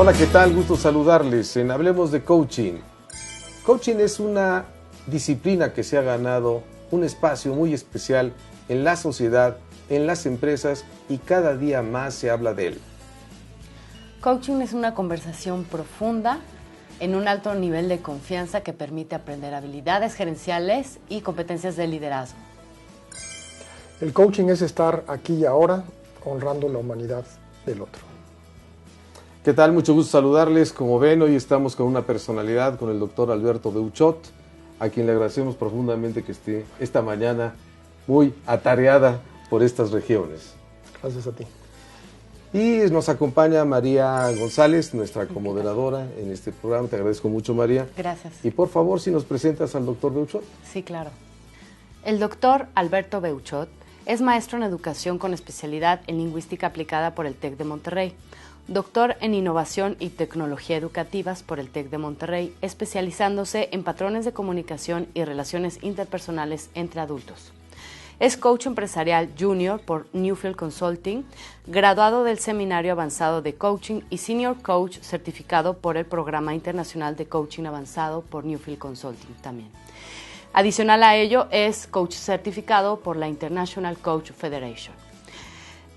Hola, ¿qué tal? Gusto saludarles en Hablemos de Coaching. Coaching es una disciplina que se ha ganado un espacio muy especial en la sociedad, en las empresas y cada día más se habla de él. Coaching es una conversación profunda en un alto nivel de confianza que permite aprender habilidades gerenciales y competencias de liderazgo. El coaching es estar aquí y ahora honrando la humanidad del otro. ¿Qué tal? Mucho gusto saludarles. Como ven, hoy estamos con una personalidad, con el doctor Alberto Beuchot, a quien le agradecemos profundamente que esté esta mañana muy atareada por estas regiones. Gracias a ti. Y nos acompaña María González, nuestra comoderadora en este programa. Te agradezco mucho, María. Gracias. Y por favor, si nos presentas al doctor Beuchot. Sí, claro. El doctor Alberto Beuchot es maestro en educación con especialidad en lingüística aplicada por el TEC de Monterrey, doctor en innovación y tecnología educativas por el TEC de Monterrey, especializándose en patrones de comunicación y relaciones interpersonales entre adultos. Es coach empresarial junior por Newfield Consulting, graduado del Seminario Avanzado de Coaching y senior coach certificado por el Programa Internacional de Coaching Avanzado por Newfield Consulting también. Adicional a ello, es coach certificado por la International Coach Federation.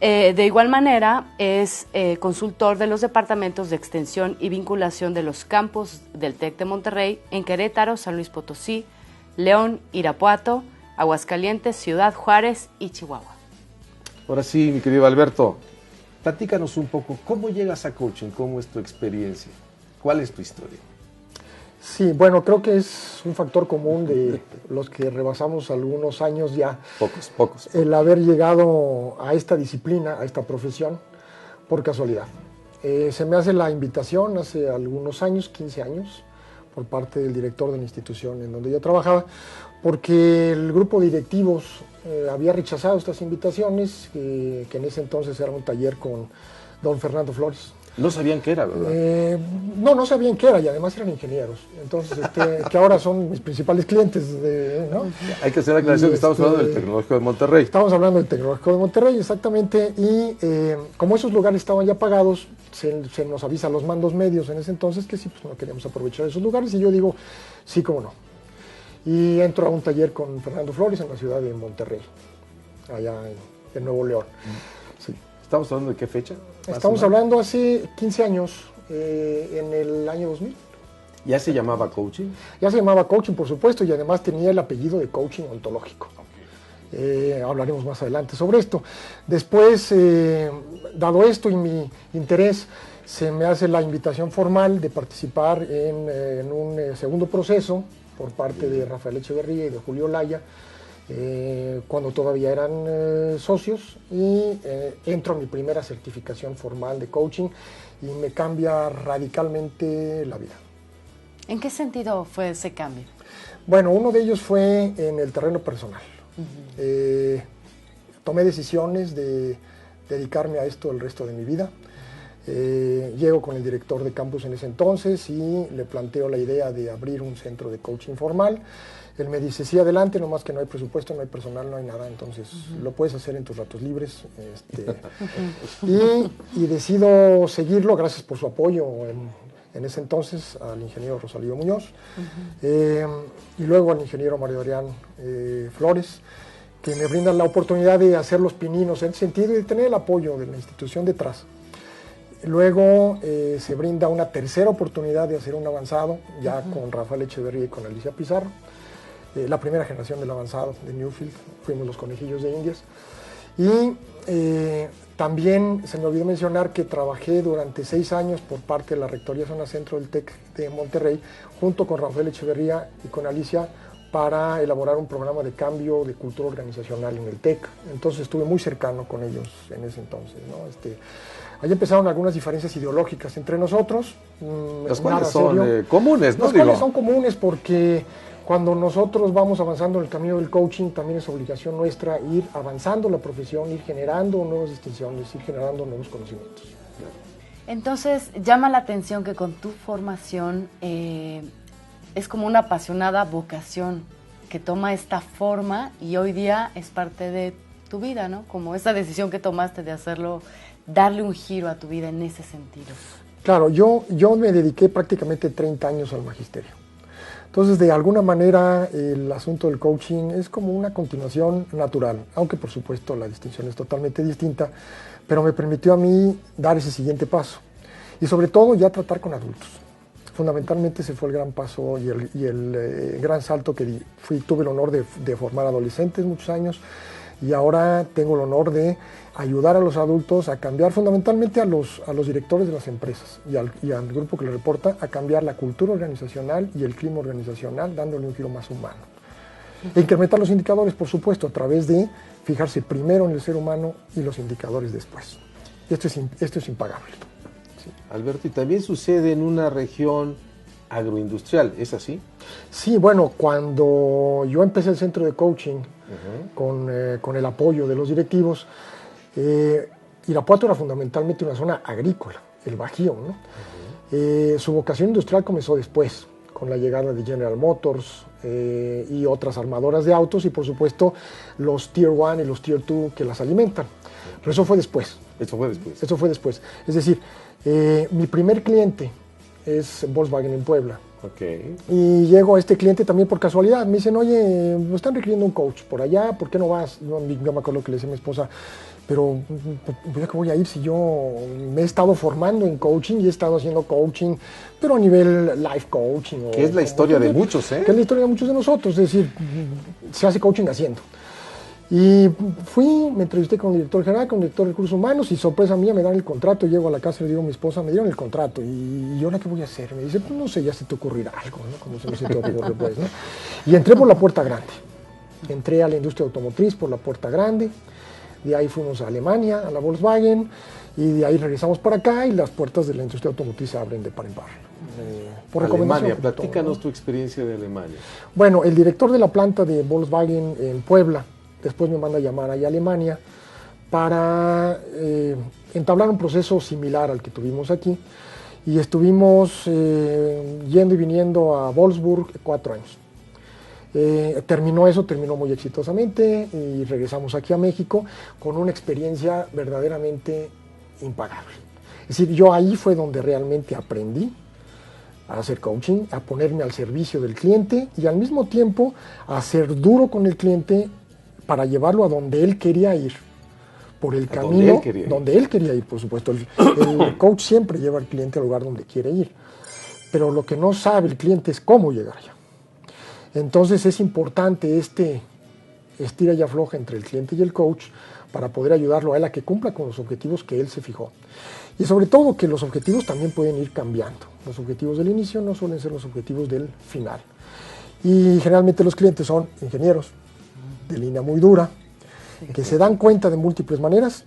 De igual manera, es consultor de los departamentos de extensión y vinculación de los campus del TEC de Monterrey en Querétaro, San Luis Potosí, León, Irapuato, Aguascalientes, Ciudad Juárez y Chihuahua. Ahora sí, mi querido Alberto, platícanos un poco, ¿cómo llegas a coaching? ¿Cómo es tu experiencia? ¿Cuál es tu historia? Sí, bueno, creo que es un factor común de los que rebasamos algunos años ya. Pocos. El haber llegado a esta disciplina, a esta profesión, por casualidad. Se me hace la invitación hace algunos años, 15 años, por parte del director de la institución en donde yo trabajaba, porque el grupo de directivos había rechazado estas invitaciones, que en ese entonces era un taller con don Fernando Flores. No sabían qué era, ¿verdad? No sabían qué era y además eran ingenieros, entonces que ahora son mis principales clientes, ¿no? Hay que hacer la aclaración que estamos hablando del Tecnológico de Monterrey. Estamos hablando del Tecnológico de Monterrey, exactamente, y como esos lugares estaban ya pagados, se nos avisa a los mandos medios en ese entonces que sí, pues no queríamos aprovechar esos lugares, y yo digo, sí, cómo no. Y entro a un taller con Fernando Flores en la ciudad de Monterrey, allá en Nuevo León. Sí. ¿Estamos hablando de qué fecha? Estamos hablando hace 15 años, en el año 2000. ¿Ya se llamaba coaching? Ya se llamaba coaching, por supuesto, y además tenía el apellido de coaching ontológico. Hablaremos más adelante sobre esto. Después, dado esto y mi interés, se me hace la invitación formal de participar en un segundo proceso por parte de Rafael Echeverría y de Julio Laya, cuando todavía eran socios, y entro a mi primera certificación formal de coaching y me cambia radicalmente la vida. ¿En qué sentido fue ese cambio? Bueno, uno de ellos fue en el terreno personal. Tomé decisiones de dedicarme a esto el resto de mi vida. Llego con el director de campus en ese entonces y le planteo la idea de abrir un centro de coaching formal. Él me dice, sí, adelante, nomás que no hay presupuesto, no hay personal, no hay nada, entonces lo puedes hacer en tus ratos libres. Y decido seguirlo, gracias por su apoyo en ese entonces al ingeniero Rosalío Muñoz, y luego al ingeniero Mario Adrián Flores, que me brindan la oportunidad de hacer los pininos en ese sentido y de tener el apoyo de la institución detrás. Luego se brinda una tercera oportunidad de hacer un avanzado, ya con Rafael Echeverría y con Alicia Pizarro. La primera generación del avanzado de Newfield, fuimos los conejillos de Indias. Y también se me olvidó mencionar que trabajé durante 6 años por parte de la Rectoría Zona Centro del TEC de Monterrey, junto con Rafael Echeverría y con Alicia, para elaborar un programa de cambio de cultura organizacional en el TEC. Entonces estuve muy cercano con ellos en ese entonces, ¿no? Ahí empezaron algunas diferencias ideológicas entre nosotros. Las cuales son comunes, ¿no? Las cuales son comunes porque cuando nosotros vamos avanzando en el camino del coaching, también es obligación nuestra ir avanzando la profesión, ir generando nuevas distinciones, ir generando nuevos conocimientos. Entonces, llama la atención que con tu formación es como una apasionada vocación que toma esta forma y hoy día es parte de tu vida, ¿no? Como esa decisión que tomaste de hacerlo, darle un giro a tu vida en ese sentido. Claro, yo me dediqué prácticamente 30 años al magisterio. Entonces, de alguna manera, el asunto del coaching es como una continuación natural, aunque por supuesto la distinción es totalmente distinta, pero me permitió a mí dar ese siguiente paso. Y sobre todo ya tratar con adultos. Fundamentalmente ese fue el gran paso y el gran salto que di. Tuve el honor de formar adolescentes muchos años y ahora tengo el honor de ayudar a los adultos a cambiar, fundamentalmente a los directores de las empresas y al grupo que le reporta, a cambiar la cultura organizacional y el clima organizacional, dándole un giro más humano. E incrementar los indicadores, por supuesto, a través de fijarse primero en el ser humano y los indicadores después. Y esto es impagable. Sí. Alberto, y también sucede en una región agroindustrial, ¿es así? Sí, bueno, cuando yo empecé el centro de coaching con el apoyo de los directivos, Irapuato era fundamentalmente una zona agrícola, el Bajío, ¿no? Su vocación industrial comenzó después, con la llegada de General Motors y otras armadoras de autos y por supuesto los Tier 1 y los Tier 2 que las alimentan. Pero eso fue después. Eso fue después. Eso fue después. Es decir, mi primer cliente es Volkswagen en Puebla. Okay. Y llego a este cliente también por casualidad. Me dicen, oye, me están requiriendo un coach por allá, ¿por qué no vas? Yo me acuerdo que le decía a mi esposa, pero ¿ya que voy a ir si yo me he estado formando en coaching y he estado haciendo coaching, pero a nivel life coaching? Que es la historia de muchos, ¿eh? Que es la historia de muchos de nosotros, es decir, se hace coaching haciendo. Y fui, me entrevisté con el director general, con el director de recursos humanos y sorpresa mía me dan el contrato. Llego a la casa y le digo a mi esposa, me dieron el contrato. ¿Y ahora qué voy a hacer? Me dice, pues no sé, ya se te ocurrirá algo, ¿no? Como se te ocurre, pues, ¿no? Y entré por la puerta grande. Entré a la industria automotriz por la puerta grande. De ahí fuimos a Alemania, a la Volkswagen. Y de ahí regresamos para acá y las puertas de la industria automotriz se abren de par en par. Por Alemania, platícanos, ¿no? Tu experiencia de Alemania. Bueno, el director de la planta de Volkswagen en Puebla, después me manda a llamar ahí a Alemania para entablar un proceso similar al que tuvimos aquí. Y estuvimos yendo y viniendo a Wolfsburg 4 años. Terminó muy exitosamente y regresamos aquí a México con una experiencia verdaderamente impagable. Es decir, yo ahí fue donde realmente aprendí a hacer coaching, a ponerme al servicio del cliente y al mismo tiempo a ser duro con el cliente para llevarlo a donde él quería ir, por el camino donde él quería ir, por supuesto. El coach siempre lleva al cliente al lugar donde quiere ir, pero lo que no sabe el cliente es cómo llegar allá. Entonces es importante este estira y afloja entre el cliente y el coach para poder ayudarlo a él a que cumpla con los objetivos que él se fijó. Y sobre todo que los objetivos también pueden ir cambiando. Los objetivos del inicio no suelen ser los objetivos del final. Y generalmente los clientes son ingenieros de línea muy dura, que se dan cuenta de múltiples maneras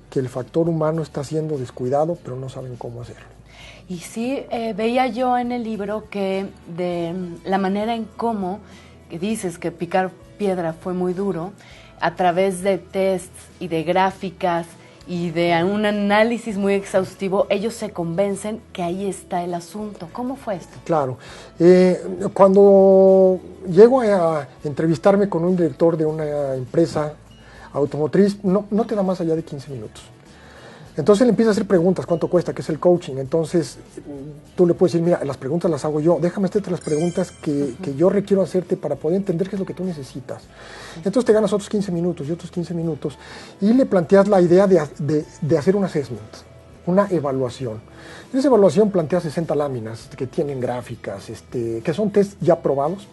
que el factor humano está siendo descuidado, pero no saben cómo hacerlo. Y sí, veía yo en el libro que de la manera en cómo dices que picar piedra fue muy duro, a través de tests y de gráficas y de un análisis muy exhaustivo, ellos se convencen que ahí está el asunto. ¿Cómo fue esto? Claro. Cuando llego a entrevistarme con un director de una empresa automotriz, no te da más allá de 15 minutos. Entonces le empieza a hacer preguntas, ¿cuánto cuesta? ¿Qué es el coaching? Entonces tú le puedes decir, mira, las preguntas las hago yo, déjame hacerte las preguntas que yo requiero hacerte para poder entender qué es lo que tú necesitas. Entonces te ganas otros 15 minutos y otros 15 minutos y le planteas la idea de hacer un assessment, una evaluación. En esa evaluación planteas 60 láminas que tienen gráficas, que son test ya probados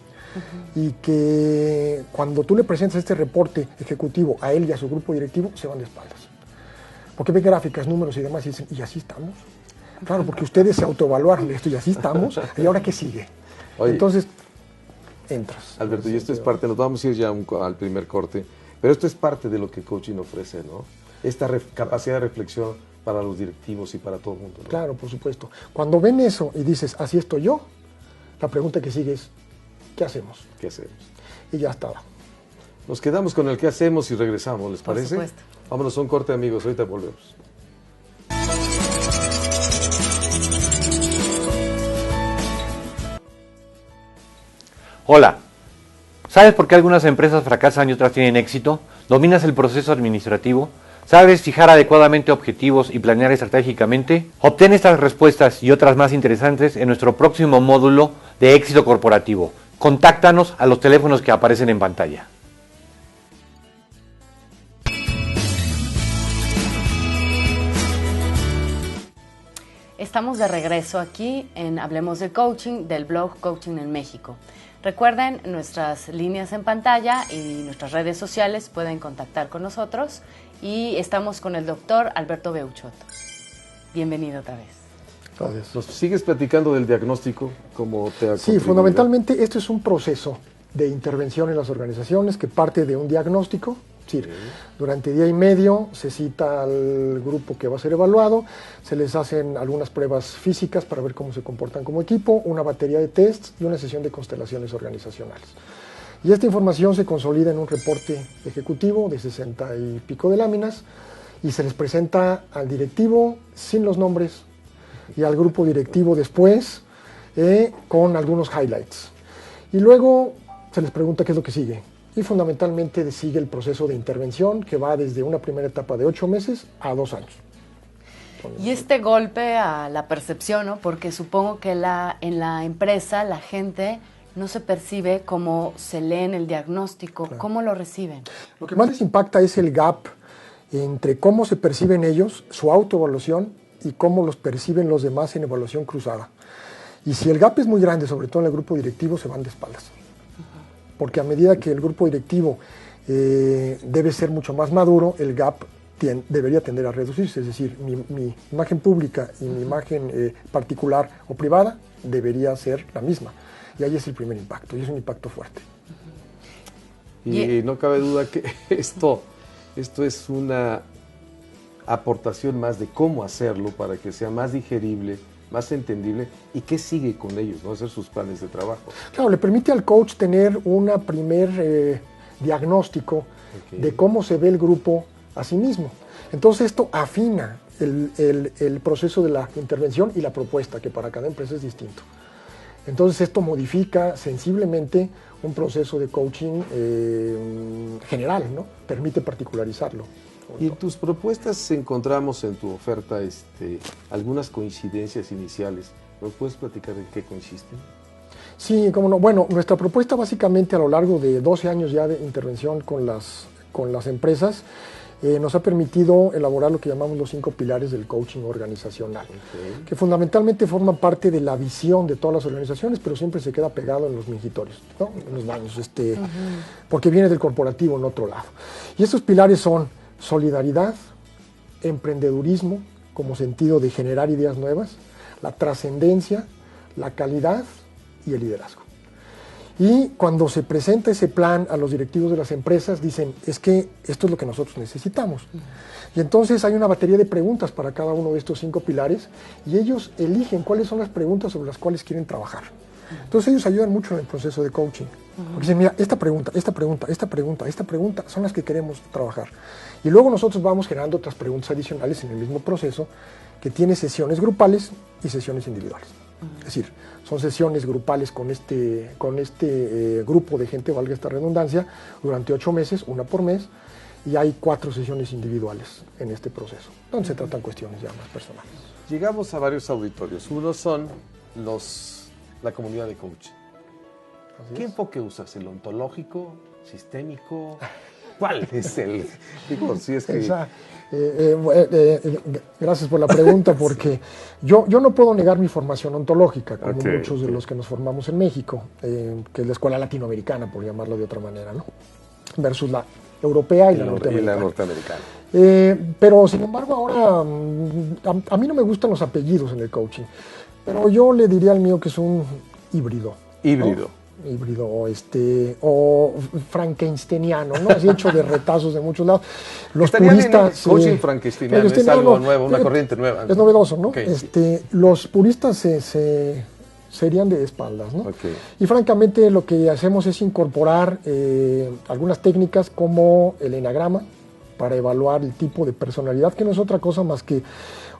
y que cuando tú le presentas este reporte ejecutivo a él y a su grupo directivo, se van de espaldas. Porque ve gráficas, números y demás y dicen, ¿y así estamos? Claro, porque ustedes se autoevaluaron esto y así estamos, ¿y ahora qué sigue? Oye, entonces, entras. Alberto, y esto es parte, nos vamos a ir ya al primer corte, pero esto es parte de lo que coaching ofrece, ¿no? Esta capacidad de reflexión para los directivos y para todo el mundo, ¿no? Claro, por supuesto. Cuando ven eso y dices, así estoy yo, la pregunta que sigue es, ¿qué hacemos? ¿Qué hacemos? Y ya estaba. Nos quedamos con el qué hacemos y regresamos, ¿les parece? Por supuesto. Vámonos a un corte, amigos, ahorita volvemos. Hola, ¿sabes por qué algunas empresas fracasan y otras tienen éxito? ¿Dominas el proceso administrativo? ¿Sabes fijar adecuadamente objetivos y planear estratégicamente? Obtén estas respuestas y otras más interesantes en nuestro próximo módulo de éxito corporativo. Contáctanos a los teléfonos que aparecen en pantalla. Estamos de regreso aquí en Hablemos de Coaching del blog Coaching en México. Recuerden nuestras líneas en pantalla y nuestras redes sociales, pueden contactar con nosotros y estamos con el doctor Alberto Beuchot. Bienvenido otra vez. Gracias. ¿Nos sigues platicando del diagnóstico? ¿Cómo te ha Sí, contribuido? fundamentalmente esto es un proceso de intervención en las organizaciones que parte de un diagnóstico. Es decir, durante día y medio se cita al grupo que va a ser evaluado, se les hacen algunas pruebas físicas para ver cómo se comportan como equipo, una batería de tests y una sesión de constelaciones organizacionales. Y esta información se consolida en un reporte ejecutivo de 60 y pico de láminas y se les presenta al directivo sin los nombres y al grupo directivo después con algunos highlights. Y luego se les pregunta qué es lo que sigue. Y fundamentalmente sigue el proceso de intervención que va desde una primera etapa de 8 meses a 2 años. Y este golpe a la percepción, ¿no? Porque supongo que en la empresa la gente no se percibe como se lee en el diagnóstico. Claro. ¿Cómo lo reciben? Lo que más les impacta es el gap entre cómo se perciben ellos, su autoevaluación, y cómo los perciben los demás en evaluación cruzada. Y si el gap es muy grande, sobre todo en el grupo directivo, se van de espaldas. Porque a medida que el grupo directivo debe ser mucho más maduro, el gap debería tender a reducirse. Es decir, mi imagen pública y mi imagen particular o privada debería ser la misma. Y ahí es el primer impacto, y es un impacto fuerte. Y no cabe duda que esto es una aportación más de cómo hacerlo para que sea más digerible, más entendible, y qué sigue con ellos, ¿no? Hacer sus planes de trabajo. Claro, le permite al coach tener un primer diagnóstico de cómo se ve el grupo a sí mismo. Entonces esto afina el proceso de la intervención y la propuesta, que para cada empresa es distinto. Entonces esto modifica sensiblemente un proceso de coaching general, ¿no? Permite particularizarlo. Y en tus propuestas encontramos en tu oferta algunas coincidencias iniciales. ¿Nos puedes platicar en qué consisten? Sí, cómo no. Bueno, nuestra propuesta básicamente a lo largo de 12 años ya de intervención con las empresas nos ha permitido elaborar lo que llamamos los 5 pilares del coaching organizacional, que fundamentalmente forman parte de la visión de todas las organizaciones, pero siempre se queda pegado en los mingitorios, ¿no? En los baños, porque viene del corporativo en otro lado. Y estos pilares son solidaridad, emprendedurismo como sentido de generar ideas nuevas, la trascendencia, la calidad y el liderazgo. Y cuando se presenta ese plan a los directivos de las empresas, dicen, es que esto es lo que nosotros necesitamos. Y entonces hay una batería de preguntas para cada uno de estos 5 pilares y ellos eligen cuáles son las preguntas sobre las cuales quieren trabajar. Entonces ellos ayudan mucho en el proceso de coaching. Porque dicen, mira, esta pregunta son las que queremos trabajar. Y luego nosotros vamos generando otras preguntas adicionales en el mismo proceso que tiene sesiones grupales y sesiones individuales. Es decir, son sesiones grupales con este grupo de gente, valga esta redundancia, durante 8 meses, una por mes, y hay 4 sesiones individuales en este proceso, donde se tratan cuestiones ya más personales. Llegamos a varios auditorios. Uno son la comunidad de coaching. ¿Qué enfoque usas? ¿El ontológico? ¿Sistémico? ¿Cuál es el? Digo, si es que... Gracias por la pregunta, porque yo no puedo negar mi formación ontológica, como muchos de los que nos formamos en México, que es la escuela latinoamericana, por llamarlo de otra manera, ¿no? Versus la europea y la norteamericana. Pero, sin embargo, ahora a mí no me gustan los apellidos en el coaching, pero yo le diría al mío que es un híbrido. Híbrido. ¿No? Híbrido o frankensteiniano, ¿no? Así hecho de retazos de muchos lados. Los puristas, coaching frankensteiniano es algo nuevo, una corriente nueva. Es novedoso, ¿no? Okay, los puristas se irían de espaldas, ¿no? Okay. Y francamente lo que hacemos es incorporar algunas técnicas como el enagrama para evaluar el tipo de personalidad, que no es otra cosa más que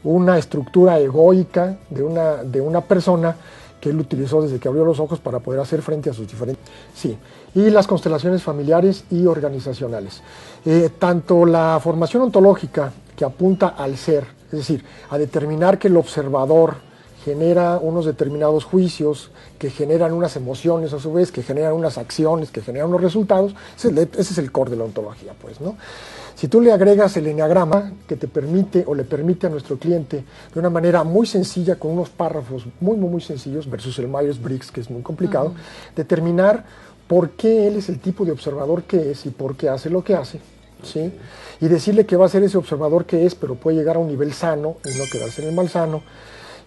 una estructura egoica de una persona que él utilizó desde que abrió los ojos para poder hacer frente a sus diferentes... Sí, y las constelaciones familiares y organizacionales. Tanto la formación ontológica, que apunta al ser, es decir, a determinar que el observador genera unos determinados juicios, que generan unas emociones a su vez, que generan unas acciones, que generan unos resultados, ese es el core de la ontología, pues, ¿no? Si tú le agregas el eneagrama, que te permite o le permite a nuestro cliente de una manera muy sencilla, con unos párrafos muy sencillos, versus el Myers-Briggs, que es muy complicado, determinar por qué él es el tipo de observador que es y por qué hace lo que hace, ¿sí? Y decirle que va a ser ese observador que es, pero puede llegar a un nivel sano y no quedarse en el malsano.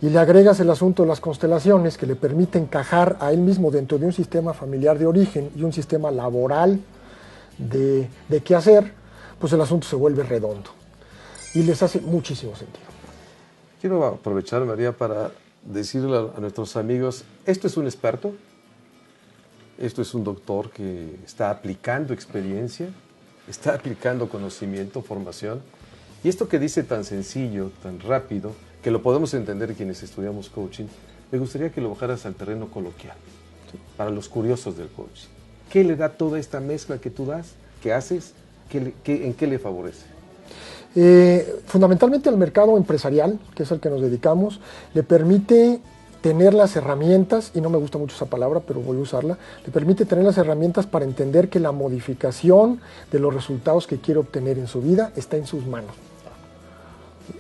Y le agregas el asunto de las constelaciones, que le permite encajar a él mismo dentro de un sistema familiar de origen y un sistema laboral de qué hacer, pues el asunto se vuelve redondo y les hace muchísimo sentido. Quiero aprovechar, María, para decirle a nuestros amigos, esto es un experto, esto es un doctor que está aplicando experiencia, está aplicando conocimiento, formación, y esto que dice tan sencillo, tan rápido, que lo podemos entender quienes estudiamos coaching, me gustaría que lo bajaras al terreno coloquial, ¿sí? Para los curiosos del coaching. ¿Qué le da toda esta mezcla que tú das, que haces? ¿En qué le favorece? Fundamentalmente al mercado empresarial, que es al que nos dedicamos, le permite tener las herramientas, y no me gusta mucho esa palabra, pero voy a usarla, le permite tener las herramientas para entender que la modificación de los resultados que quiere obtener en su vida está en sus manos.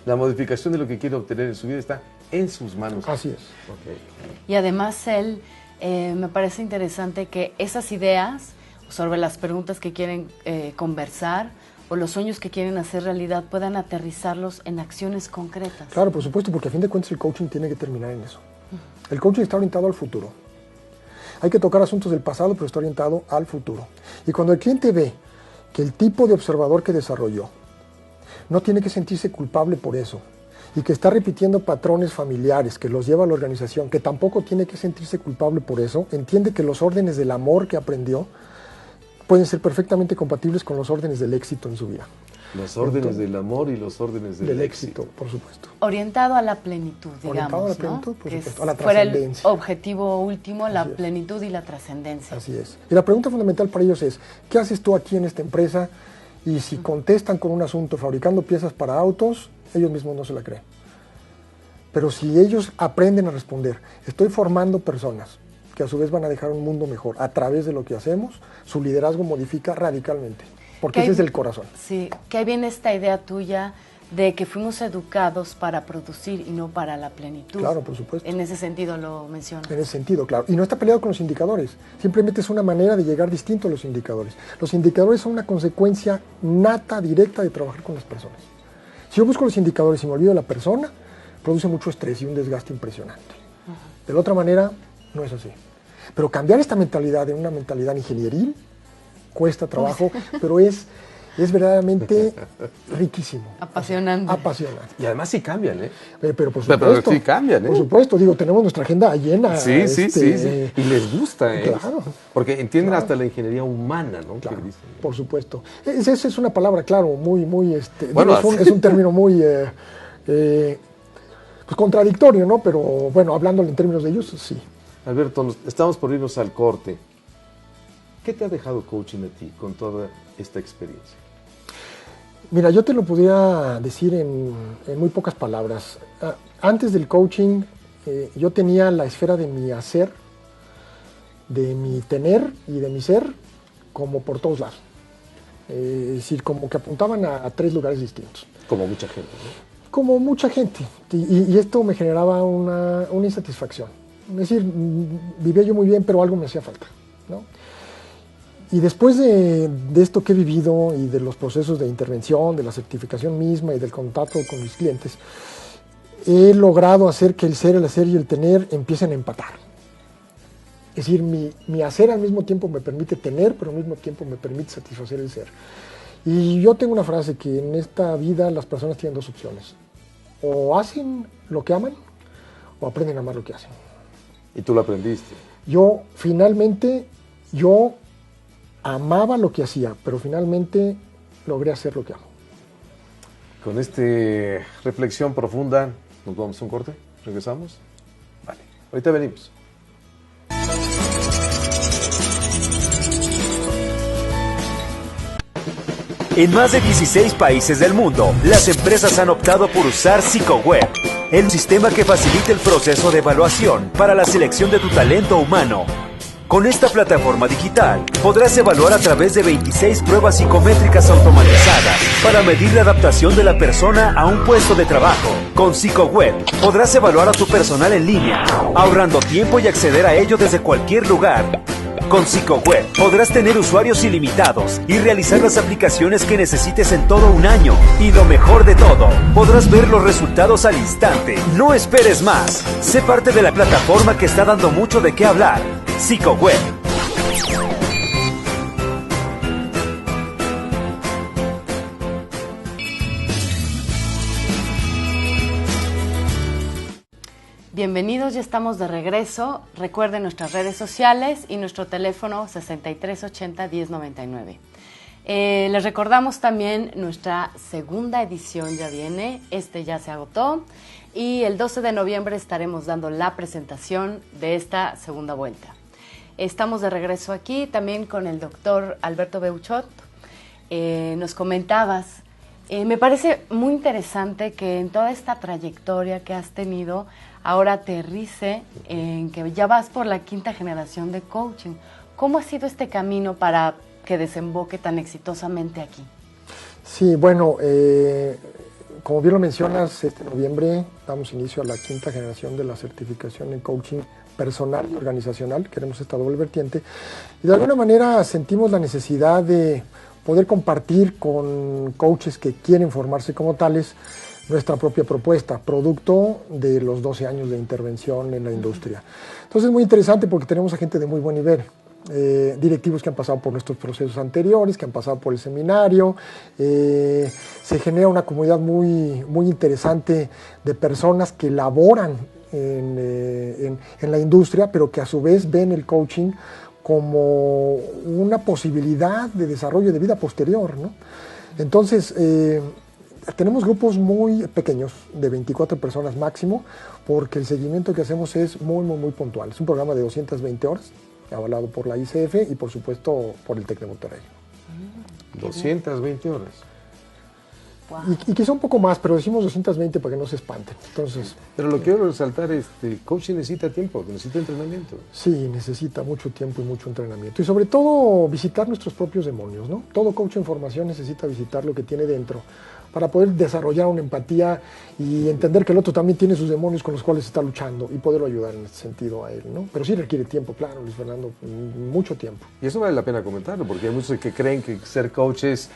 La modificación de lo que quiere obtener en su vida está en sus manos. Así es. Okay. Y además él, me parece interesante que esas ideas sobre las preguntas que quieren conversar o los sueños que quieren hacer realidad puedan aterrizarlos en acciones concretas. Claro, por supuesto, porque a fin de cuentas el coaching tiene que terminar en eso. El coaching está orientado al futuro. Hay que tocar asuntos del pasado, pero está orientado al futuro. Y cuando el cliente ve que el tipo de observador que desarrolló no tiene que sentirse culpable por eso, y que está repitiendo patrones familiares que los lleva a la organización, que tampoco tiene que sentirse culpable por eso, entiende que los órdenes del amor que aprendió pueden ser perfectamente compatibles con los órdenes del éxito en su vida. Los órdenes del amor y los órdenes del éxito. Por supuesto. Orientado a la plenitud, digamos, orientado a la plenitud, ¿no? por Que supuesto, a la fuera el trascendencia. objetivo último, la plenitud y la trascendencia. Así es. Y la pregunta fundamental para ellos es, ¿qué haces tú aquí en esta empresa? Y si contestan con un asunto fabricando piezas para autos, ellos mismos no se la creen. Pero si ellos aprenden a responder, estoy formando personas que a su vez van a dejar un mundo mejor a través de lo que hacemos, su liderazgo modifica radicalmente, porque ese es el corazón. Sí, que ahí viene esta idea tuya de que fuimos educados para producir y no para la plenitud. Claro, por supuesto. En ese sentido lo mencionas. En ese sentido, claro. Y no está peleado con los indicadores, simplemente es una manera de llegar distinto a los indicadores. Los indicadores son una consecuencia nata, directa de trabajar con las personas. Si yo busco los indicadores y me olvido de la persona, produce mucho estrés y un desgaste impresionante. De la otra manera, no es así. Pero cambiar esta mentalidad de una mentalidad ingenieril cuesta trabajo, pero es verdaderamente riquísimo. Apasionante. Apasionante. Y además sí cambian, ¿eh? Pero por supuesto. Pero sí cambian, ¿eh? Por supuesto, digo, tenemos nuestra agenda llena. Sí, sí. Y les gusta, ¿eh? Claro. Porque entienden hasta la ingeniería humana, ¿no? Claro, dicen, por supuesto. Esa es una palabra, claro, muy, Bueno, digo, es un término muy pues contradictorio, ¿no? Pero bueno, hablándolo en términos de ellos, sí. Alberto, estamos por irnos al corte. ¿Qué te ha dejado coaching a ti con toda esta experiencia? Mira, yo te lo podría decir en muy pocas palabras. Antes del coaching, yo tenía la esfera de mi hacer, de mi tener y de mi ser, como por todos lados. Es decir, como que apuntaban a tres lugares distintos. Como mucha gente, ¿no? Como mucha gente. Y esto me generaba una insatisfacción. Es decir, vivía yo muy bien, pero algo me hacía falta, ¿no? Y después de esto que he vivido y de los procesos de intervención, de la certificación misma y del contacto con mis clientes, he logrado hacer que el ser, el hacer y el tener empiecen a empatar. Es decir, mi hacer al mismo tiempo me permite tener, pero al mismo tiempo me permite satisfacer el ser. Y yo tengo una frase que en esta vida las personas tienen dos opciones. O hacen lo que aman, o aprenden a amar lo que hacen. Y tú lo aprendiste. Yo amaba lo que hacía, pero finalmente logré hacer lo que amo. Con esta reflexión profunda, ¿nos vamos a un corte? ¿Regresamos? Vale, ahorita venimos. En más de 16 países del mundo, las empresas han optado por usar PsychoWeb, el sistema que facilita el proceso de evaluación para la selección de tu talento humano. Con esta plataforma digital, podrás evaluar a través de 26 pruebas psicométricas automatizadas para medir la adaptación de la persona a un puesto de trabajo. Con PsychoWeb, podrás evaluar a tu personal en línea, ahorrando tiempo y acceder a ello desde cualquier lugar. Con PsychoWeb podrás tener usuarios ilimitados y realizar las aplicaciones que necesites en todo un año. Y lo mejor de todo, podrás ver los resultados al instante. No esperes más. Sé parte de la plataforma que está dando mucho de qué hablar. PsychoWeb. Bienvenidos, ya estamos de regreso. Recuerden nuestras redes sociales y nuestro teléfono 6380-1099. Les recordamos también nuestra segunda edición ya viene, ya se agotó y el 12 de noviembre estaremos dando la presentación de esta segunda vuelta. Estamos de regreso aquí también con el doctor Alberto Beuchot. Nos comentabas, me parece muy interesante que en toda esta trayectoria que has tenido, ahora aterrice en que ya vas por la 5ª generación de coaching. ¿Cómo ha sido este camino para que desemboque tan exitosamente aquí? Sí, bueno, como bien lo mencionas, este noviembre damos inicio a la 5ª generación de la certificación en coaching personal y organizacional. Queremos esta doble vertiente y de alguna manera sentimos la necesidad de poder compartir con coaches que quieren formarse como tales nuestra propia propuesta, producto de los 12 años de intervención en la industria. Entonces es muy interesante porque tenemos a gente de muy buen nivel, directivos que han pasado por nuestros procesos anteriores, que han pasado por el seminario, se genera una comunidad muy interesante de personas que laboran en la industria, pero que a su vez ven el coaching como una posibilidad de desarrollo de vida posterior, ¿no? Entonces, tenemos grupos muy pequeños, de 24 personas máximo, porque el seguimiento que hacemos es muy puntual. Es un programa de 220 horas, avalado por la ICF y por supuesto por el TEC de Monterrey. 220 horas. Wow. Y quizá un poco más, pero decimos 220 para que no se espanten. Entonces, pero lo que quiero resaltar es que coaching necesita tiempo, necesita entrenamiento. Sí, necesita mucho tiempo y mucho entrenamiento. Y sobre todo visitar nuestros propios demonios, ¿no? Todo coach en formación necesita visitar lo que tiene dentro para poder desarrollar una empatía y entender que el otro también tiene sus demonios con los cuales está luchando y poderlo ayudar en ese sentido a él, ¿no? Pero sí requiere tiempo, claro, Luis Fernando, mucho tiempo. Y eso vale la pena comentarlo, porque hay muchos que creen que ser coach es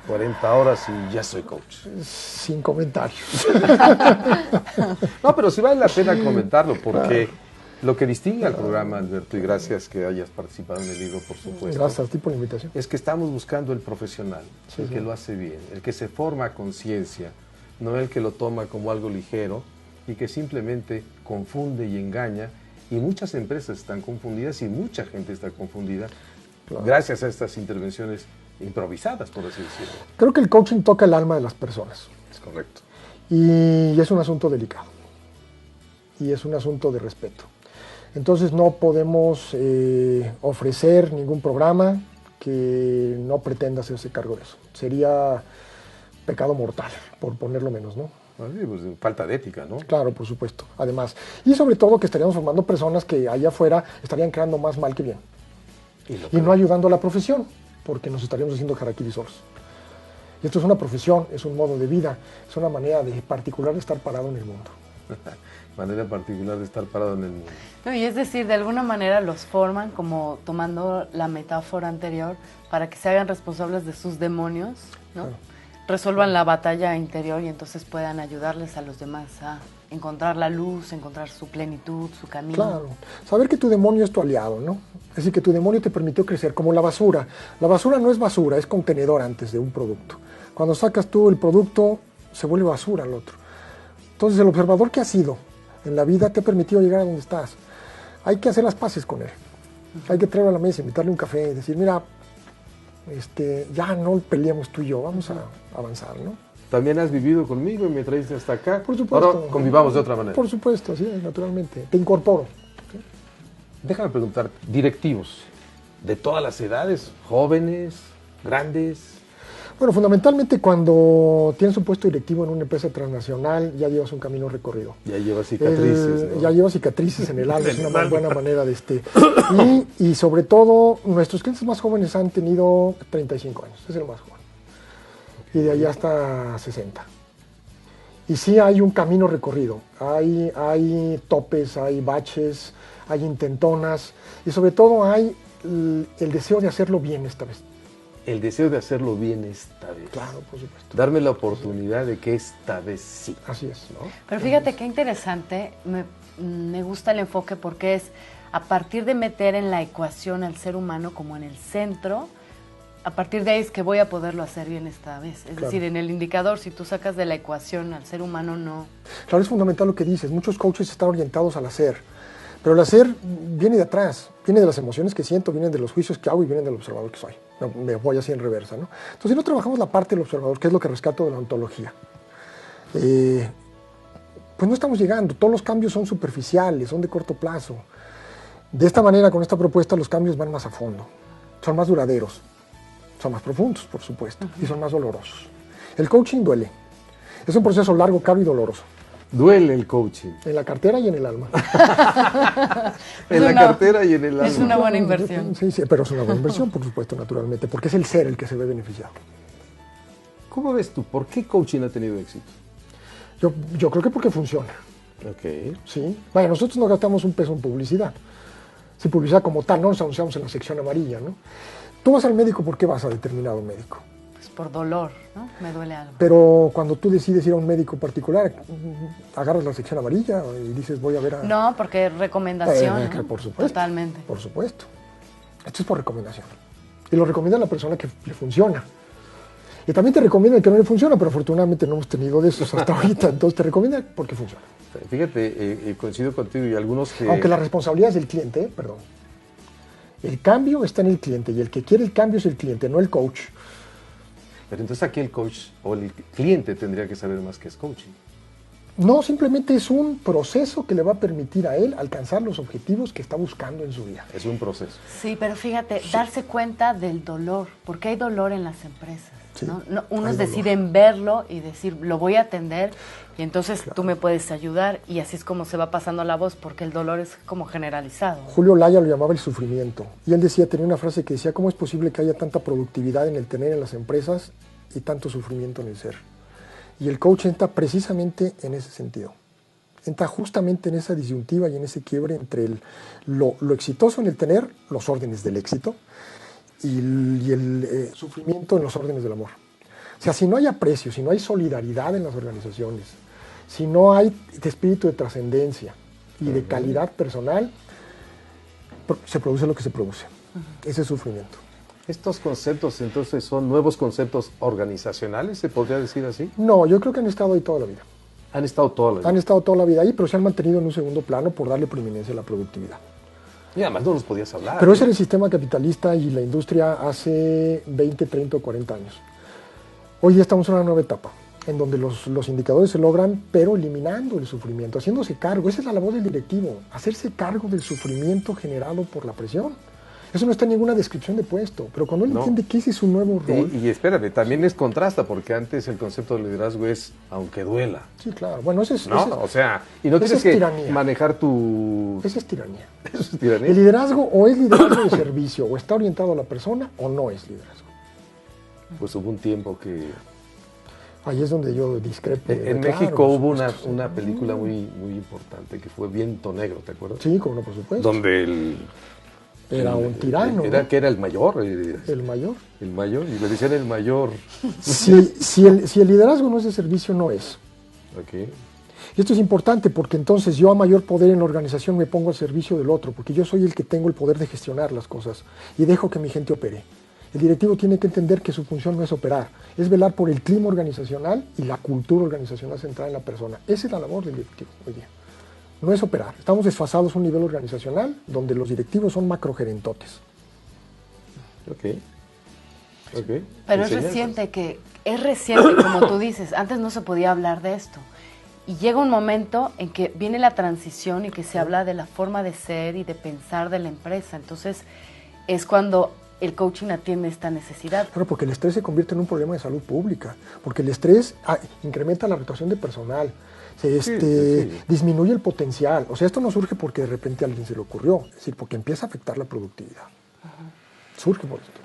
40 horas y ya soy coach. Sin comentarios. No, pero sí vale la pena comentarlo, porque lo que distingue al programa, Alberto, y gracias que hayas participado en el libro, por supuesto. Gracias a ti por la invitación. Es que estamos buscando el profesional, el que lo hace bien, el que se forma a conciencia, no el que lo toma como algo ligero y que simplemente confunde y engaña. Y muchas empresas están confundidas y mucha gente está confundida gracias a estas intervenciones improvisadas, por así decirlo. Creo que el coaching toca el alma de las personas. Es correcto. Y es un asunto delicado. Y es un asunto de respeto. Entonces no podemos ofrecer ningún programa que no pretenda hacerse cargo de eso. Sería pecado mortal, por ponerlo menos, ¿no? Pues, falta de ética, ¿no? Claro, por supuesto. Además, y sobre todo que estaríamos formando personas que allá afuera estarían creando más mal que bien. Y no ayudando a la profesión, porque nos estaríamos haciendo harakiri solos. Y esto es una profesión, es un modo de vida, es una manera de particular de estar parado en el mundo. Manera particular de estar parado en el mundo. No, y es decir, de alguna manera los forman, como tomando la metáfora anterior, para que se hagan responsables de sus demonios, ¿no? Claro. Resuelvan la batalla interior y entonces puedan ayudarles a los demás a encontrar la luz, encontrar su plenitud, su camino. Claro, saber que tu demonio es tu aliado, ¿no? Es decir, que tu demonio te permitió crecer, como la basura. La basura no es basura, es contenedor antes de un producto. Cuando sacas tú el producto, se vuelve basura al otro. Entonces, el observador que has sido en la vida te ha permitido llegar a donde estás. Hay que hacer las paces con él. Hay que traerlo a la mesa, invitarle un café y decir, mira, ya no peleemos tú y yo, vamos a avanzar, ¿no? También has vivido conmigo y me traíste hasta acá. Por supuesto. Ahora convivamos de otra manera. Por supuesto, sí, naturalmente. Te incorporo. ¿Sí? Déjame preguntar, directivos de todas las edades, jóvenes, grandes. Bueno, fundamentalmente cuando tienes un puesto directivo en una empresa transnacional, ya llevas un camino recorrido. Ya lleva cicatrices, ¿no? Ya lleva cicatrices en el alma, es una muy buena manera de y sobre todo, nuestros clientes más jóvenes han tenido 35 años, es el más joven. Y de allá hasta 60. Y sí hay un camino recorrido, hay topes, hay baches, hay intentonas, y sobre todo hay el deseo de hacerlo bien esta vez. El deseo de hacerlo bien esta vez. Claro, por supuesto. Darme la oportunidad de que esta vez sí. Así es, ¿no? Pero fíjate qué interesante, me gusta el enfoque porque es a partir de meter en la ecuación al ser humano como en el centro, a partir de ahí es que voy a poderlo hacer bien esta vez. Es Claro. decir, en el indicador, si tú sacas de la ecuación al ser humano, no. Claro, es fundamental lo que dices. Muchos coaches están orientados al hacer, pero el hacer viene de atrás, viene de las emociones que siento, vienen de los juicios que hago y vienen del observador que soy. No, me voy así en reversa, ¿no? Entonces, si no trabajamos la parte del observador, que es lo que rescato de la ontología, pues no estamos llegando. Todos los cambios son superficiales, son de corto plazo. De esta manera, con esta propuesta, los cambios van más a fondo, son más duraderos, son más profundos, por supuesto, y son más dolorosos. El coaching duele. Es un proceso largo, caro y doloroso. Duele el coaching. En la cartera y en el alma. En la cartera y en el alma. Es una buena inversión. Sí, pero es una buena inversión, por supuesto, naturalmente, porque es el ser el que se ve beneficiado. ¿Cómo ves tú? ¿Por qué coaching ha tenido éxito? Yo creo que porque funciona. Ok. ¿Sí? Vaya, nosotros no gastamos un peso en publicidad. Si publicidad como tal, no nos anunciamos en la sección amarilla, ¿no? Tú vas al médico, ¿por qué vas a determinado médico? Es por dolor, ¿no? Me duele algo. Pero cuando tú decides ir a un médico particular, agarras la sección amarilla y dices, voy a ver a... No, porque es recomendación, ¿no? Por supuesto. Totalmente. Por supuesto. Esto es por recomendación. Y lo recomienda la persona que le funciona. Y también te recomienda el que no le funciona, pero afortunadamente no hemos tenido de esos hasta ahorita. Entonces te recomienda porque funciona. Fíjate, coincido contigo y algunos que... Aunque la responsabilidad es del cliente, perdón. El cambio está en el cliente y el que quiere el cambio es el cliente, no el coach. Pero entonces aquí el coach o el cliente tendría que saber más que es coaching. No, simplemente es un proceso que le va a permitir a él alcanzar los objetivos que está buscando en su vida. Es un proceso. Sí, pero fíjate, darse cuenta del dolor, porque hay dolor en las empresas, Sí, ¿no? Unos hay dolor. deciden verlo y decir, lo voy a atender, y entonces tú me puedes ayudar, y así es como se va pasando la voz, porque el dolor es como generalizado. Julio Laya lo llamaba el sufrimiento. Y él decía, tenía una frase que decía, ¿cómo es posible que haya tanta productividad en el tener en las empresas y tanto sufrimiento en el ser? Y el coach entra precisamente en ese sentido. Entra justamente en esa disyuntiva y en ese quiebre entre lo exitoso en el tener, los órdenes del éxito, y el sufrimiento en los órdenes del amor. O sea, si no hay aprecio, si no hay solidaridad en las organizaciones, si no hay espíritu de trascendencia y de calidad personal, se produce lo que se produce. Ese sufrimiento. ¿Estos conceptos entonces son nuevos conceptos organizacionales, se podría decir así? No, yo creo que han estado ahí toda la vida. Han estado toda la vida. Han estado toda la vida ahí, pero se han mantenido en un segundo plano por darle preeminencia a la productividad. Y además no los podías hablar. Pero ese era el sistema capitalista y la industria hace 20, 30 o 40 años. Hoy ya estamos en una nueva etapa, en donde los indicadores se logran, pero eliminando el sufrimiento, haciéndose cargo. Esa es la labor del directivo, hacerse cargo del sufrimiento generado por la presión. Eso no está en ninguna descripción de puesto, pero cuando él entiende que ese es su nuevo rol... Y espérame, también es contrasta, porque antes el concepto de liderazgo es aunque duela. Sí, claro. Bueno, ese es... ¿No? O sea, y no tienes que tiranía. manejar tu... Esa es tiranía. Eso es tiranía. El liderazgo o es liderazgo de servicio, o está orientado a la persona, o no es liderazgo. Pues hubo un tiempo que... Ahí es donde yo discrepo. En Claro, México por hubo supuesto. una película muy importante que fue Viento Negro, ¿te acuerdas? Sí, como no, por supuesto. Donde Era un tirano. Era ¿no? que era el mayor. El mayor. El mayor, y le decían el mayor. Si el liderazgo no es de servicio, no es. Ok. Y esto es importante porque entonces yo a mayor poder en la organización me pongo al servicio del otro, porque yo soy el que tengo el poder de gestionar las cosas y dejo que mi gente opere. El directivo tiene que entender que su función no es operar, es velar por el clima organizacional y la cultura organizacional centrada en la persona. Esa es la labor del directivo hoy día. No es operar. Estamos desfasados a un nivel organizacional donde los directivos son macrogerentotes. Ok. Pero es reciente, como tú dices, antes no se podía hablar de esto. Y llega un momento en que viene la transición y que se habla de la forma de ser y de pensar de la empresa. Entonces, es cuando el coaching atiende esta necesidad. Claro, porque el estrés se convierte en un problema de salud pública, porque el estrés incrementa la rotación de personal, disminuye el potencial. O sea, esto no surge porque de repente a alguien se le ocurrió, es decir, porque empieza a afectar la productividad. Surge por esto.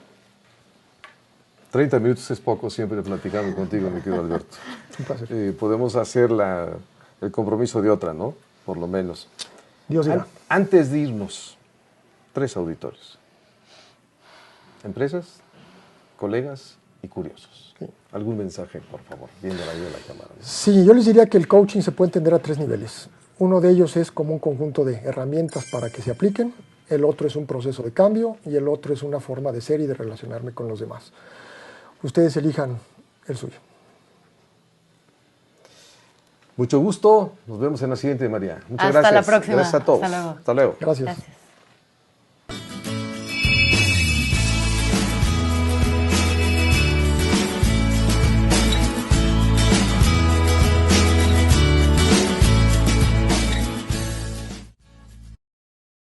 30 minutos es poco siempre platicando contigo, mi querido Alberto. Un placer. Podemos hacer el compromiso de otra, ¿no? Por lo menos. Dios dirá. Antes de irnos, 3 auditores. Empresas, colegas y curiosos. Sí. ¿Algún mensaje, por favor? Viendo ahí a la cámara. Sí, yo les diría que el coaching se puede entender a 3 niveles. Uno de ellos es como un conjunto de herramientas para que se apliquen, el otro es un proceso de cambio y el otro es una forma de ser y de relacionarme con los demás. Ustedes elijan el suyo. Mucho gusto. Nos vemos en la siguiente, María. Muchas gracias. Hasta la próxima. Gracias a todos. Hasta luego. Hasta luego. Gracias. Gracias.